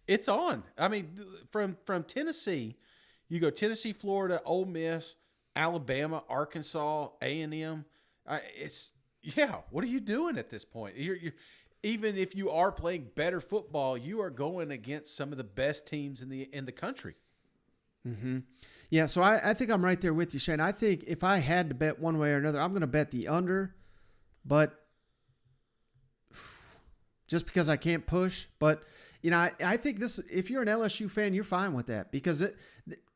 It's on. I mean, from Tennessee, you go Tennessee, Florida, Ole Miss, Alabama, Arkansas, A&M. What are you doing at this point? You're even if you are playing better football, you are going against some of the best teams in the country. Mm-hmm. Yeah, so I think I'm right there with you, Shane. I think if I had to bet one way or another, I'm going to bet the under, but just because I can't push. But, I think this, if you're an LSU fan, you're fine with that because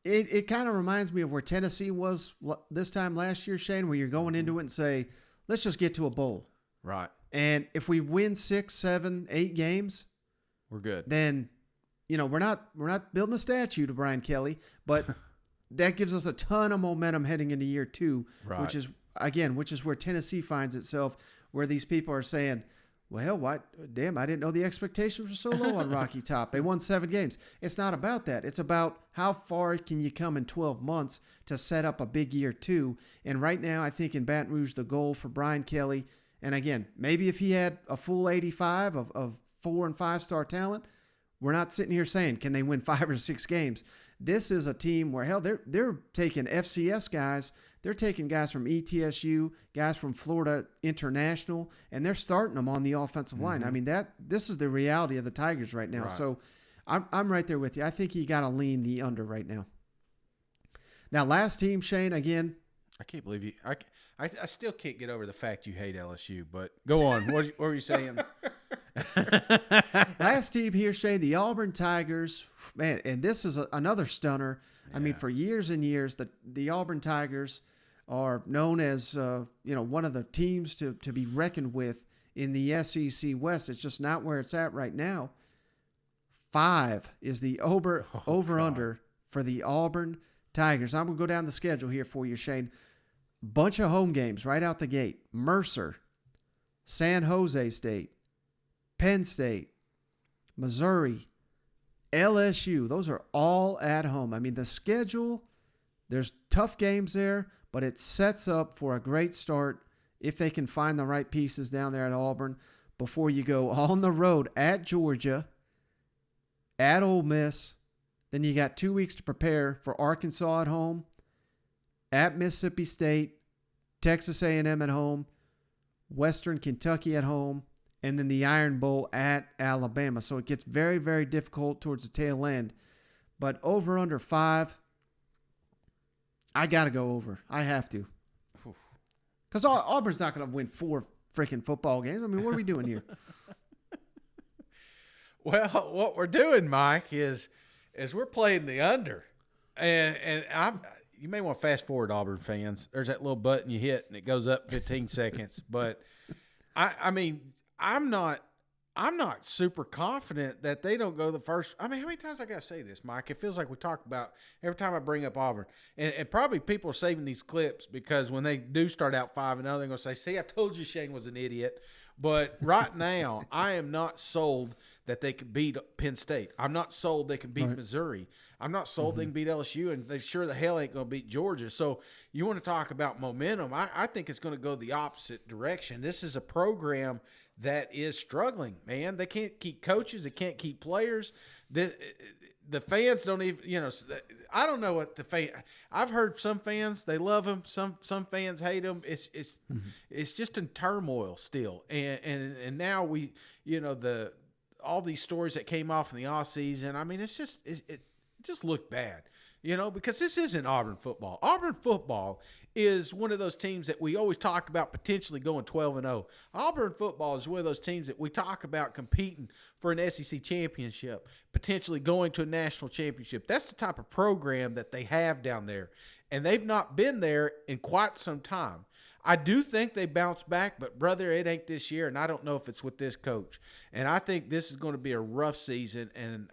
it kind of reminds me of where Tennessee was this time last year, Shane, where you're going into it and say, let's just get to a bowl. Right. And if we win 6, 7, 8 games, we're good. Then, we're not building a statue to Brian Kelly, but that gives us a ton of momentum heading into year 2, right. which is where Tennessee finds itself, where these people are saying, well, what? Damn, I didn't know the expectations were so low on Rocky Top. They won 7 games. It's not about that. It's about how far can you come in 12 months to set up a big year 2. And right now, I think in Baton Rouge, the goal for Brian Kelly, and again, maybe if he had a full 85 of 4- and 5-star talent, we're not sitting here saying, can they win 5 or 6 games? This is a team where, hell, they're taking FCS guys. They're taking guys from ETSU, guys from Florida International, and they're starting them on the offensive line. I mean, this is the reality of the Tigers right now. Right. So I'm right there with you. I think you got to lean the under right now. Now, last team, Shane, again. I can't believe you. I still can't get over the fact you hate LSU, but go on. What were you saying? Last team here, Shane, the Auburn Tigers. Man, and this is another stunner. Yeah. I mean, for years and years, the Auburn Tigers are known as one of the teams to be reckoned with in the SEC West. It's just not where it's at right now. 5 is the over-under for the Auburn Tigers. I'm going to go down the schedule here for you, Shane. Bunch of home games right out the gate. Mercer, San Jose State, Penn State, Missouri, LSU. Those are all at home. I mean, the schedule, there's tough games there, but it sets up for a great start if they can find the right pieces down there at Auburn before you go on the road at Georgia, at Ole Miss. Then you got 2 weeks to prepare for Arkansas at home, at Mississippi State, Texas A&M at home, Western Kentucky at home, and then the Iron Bowl at Alabama. So it gets very, very difficult towards the tail end. But over under 5, I got to go over. I have to. Because Auburn's not going to win 4 freaking football games. I mean, what are we doing here? Well, what we're doing, Mike, is we're playing the under. And you may want to fast forward, Auburn fans. There's that little button you hit, and it goes up 15 seconds. But, I mean, I'm not super confident that they don't go the first. I mean, how many times I got to say this, Mike? It feels like we talk about every time I bring up Auburn. And probably people are saving these clips because when they do start out 5-0, they're going to say, see, I told you Shane was an idiot. But right now, I am not sold that they could beat Penn State. I'm not sold they can beat Missouri. I'm not sold they can beat LSU, and they sure the hell ain't going to beat Georgia. So you want to talk about momentum. I think it's going to go the opposite direction. This is a program that is struggling, man. They can't keep coaches. They can't keep players. The fans don't even, I don't know what the fan. I've heard some fans, they love them. Some fans hate them. It's just in turmoil still. And now we, all these stories that came off in the off season. I mean, it just looked bad, because this isn't Auburn football. Auburn football is one of those teams that we always talk about potentially going 12-0. Auburn football is one of those teams that we talk about competing for an SEC championship, potentially going to a national championship. That's the type of program that they have down there, and they've not been there in quite some time. I do think they bounce back, but brother, it ain't this year, and I don't know if it's with this coach. And I think this is going to be a rough season. And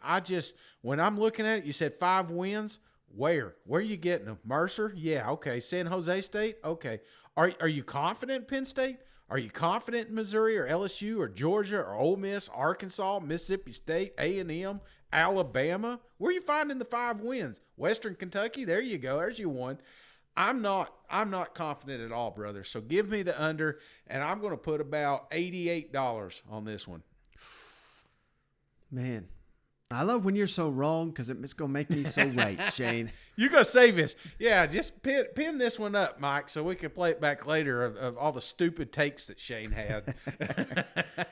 when I'm looking at it, you said 5 wins. Where are you getting them? Mercer? Yeah, okay. San Jose State? Okay. Are you confident in Penn State? Are you confident in Missouri or LSU or Georgia or Ole Miss, Arkansas, Mississippi State, A&M, Alabama? Where are you finding the 5 wins? Western Kentucky? There you go. There's your one. I'm not confident at all, brother. So give me the under, and I'm going to put about $88 on this one. Man, I love when you're so wrong because it's going to make me so right, Shane. You're going to save this. Yeah, just pin this one up, Mike, so we can play it back later of all the stupid takes that Shane had.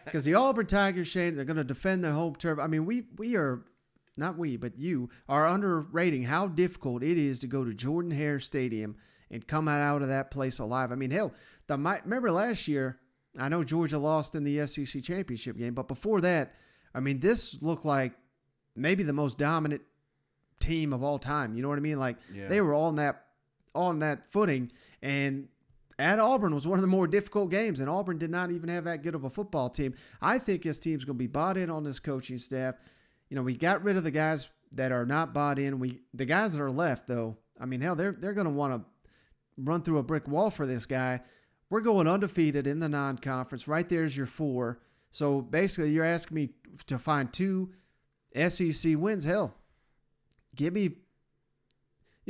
Because the Auburn Tigers, Shane, they're going to defend their home turf. I mean, we are – not we, but you are underrating how difficult it is to go to Jordan-Hare Stadium and come out of that place alive. I mean, hell, remember last year, I know Georgia lost in the SEC championship game, but before that, I mean, this looked like maybe the most dominant team of all time. You know what I mean? Like They were on that footing, and at Auburn was one of the more difficult games, and Auburn did not even have that good of a football team. I think this team's going to be bought in on this coaching staff. You know, we got rid of the guys that are not bought in. The guys that are left, though, I mean, hell, they're going to want to run through a brick wall for this guy. We're going undefeated in the non-conference. Right there's your 4. So basically, you're asking me to find 2 SEC wins. Hell, give me,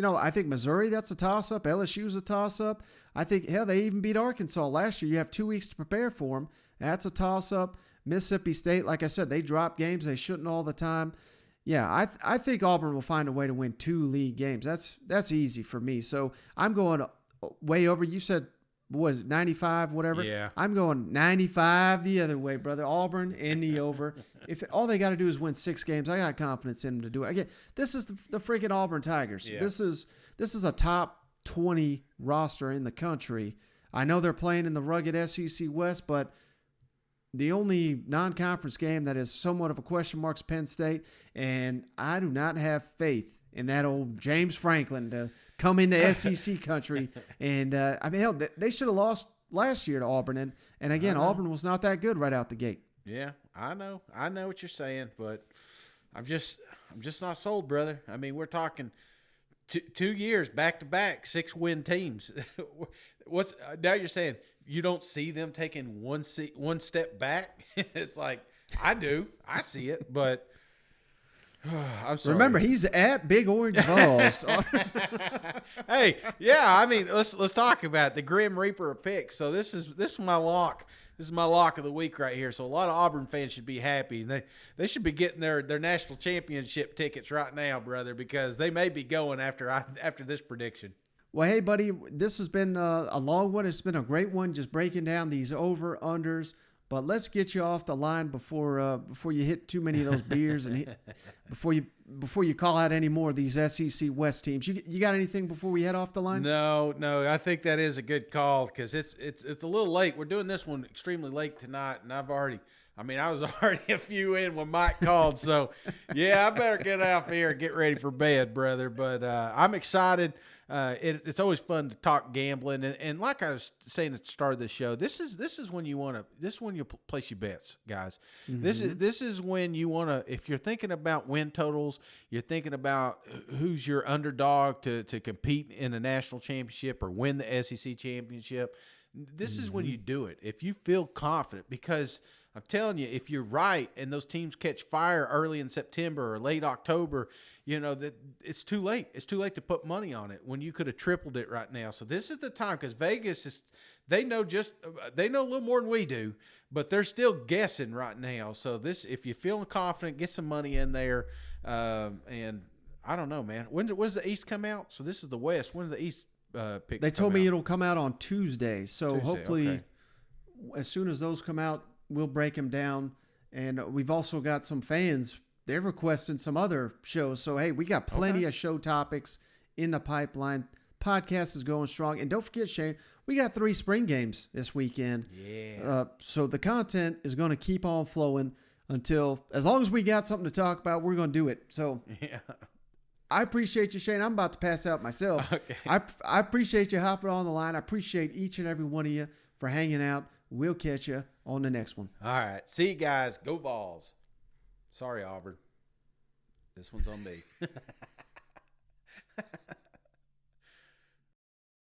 I think Missouri, that's a toss-up. LSU's a toss-up. I think, hell, they even beat Arkansas last year. You have 2 weeks to prepare for them. That's a toss-up. Mississippi State, like I said, they drop games. They shouldn't all the time. Yeah, I think Auburn will find a way to win 2 league games. That's easy for me. So I'm going way over. You said, what was it, 95, whatever? Yeah. I'm going 95 the other way, brother. Auburn in the over. If all they got to do is win 6 games, I got confidence in them to do it. Again, this is the freaking Auburn Tigers. Yeah. This is a top 20 roster in the country. I know they're playing in the rugged SEC West, but the only non-conference game that is somewhat of a question mark is Penn State, and I do not have faith in that old James Franklin to come into SEC country. And, I mean, hell, they should have lost last year to Auburn. And again, Auburn was not that good right out the gate. Yeah, I know what you're saying, but I'm just not sold, brother. I mean, we're talking 2 years back-to-back, 6-win teams. Now you're saying – you don't see them taking one step back? It's like, I do. I see it, but I'm sorry. Remember, he's at Big Orange Balls. Hey, yeah, I mean, let's talk about it. The Grim Reaper of picks. So this is my lock. This is my lock of the week right here. So a lot of Auburn fans should be happy. They should be getting their national championship tickets right now, brother, because they may be going after this prediction. Well, hey, buddy, this has been a long one. It's been a great one just breaking down these over-unders. But let's get you off the line before you hit too many of those beers and before you call out any more of these SEC West teams. You got anything before we head off the line? No. I think that is a good call because it's a little late. We're doing this one extremely late tonight, and I was already a few in when Mike called. So, yeah, I better get out here and get ready for bed, brother. But I'm excited. It's always fun to talk gambling, and like I was saying at the start of the show, this is when you place your bets, guys. Mm-hmm. This is when you want to, if you're thinking about win totals, you're thinking about who's your underdog to compete in a national championship or win the SEC championship. This is when you do it if you feel confident, because I'm telling you, if you're right and those teams catch fire early in September or late October, that it's too late. It's too late to put money on it when you could have tripled it right now. So this is the time, because Vegas they know a little more than we do, but they're still guessing right now. So if you're feeling confident, get some money in there. And I don't know, man. When's the East come out? So this is the West. When's the East pick? They told me it'll come out on Tuesday. So hopefully, as soon as those come out, we'll break them down. And we've also got some fans. They're requesting some other shows. So, hey, we got plenty of show topics in the pipeline. Podcast is going strong. And don't forget, Shane, we got 3 spring games this weekend. Yeah. So the content is going to keep on flowing as long as we got something to talk about, we're going to do it. So, yeah. I appreciate you, Shane. I'm about to pass out myself. Okay. I appreciate you hopping on the line. I appreciate each and every one of you for hanging out. We'll catch you on the next one. All right. See you guys. Go Vols. Sorry, Auburn. This one's on me.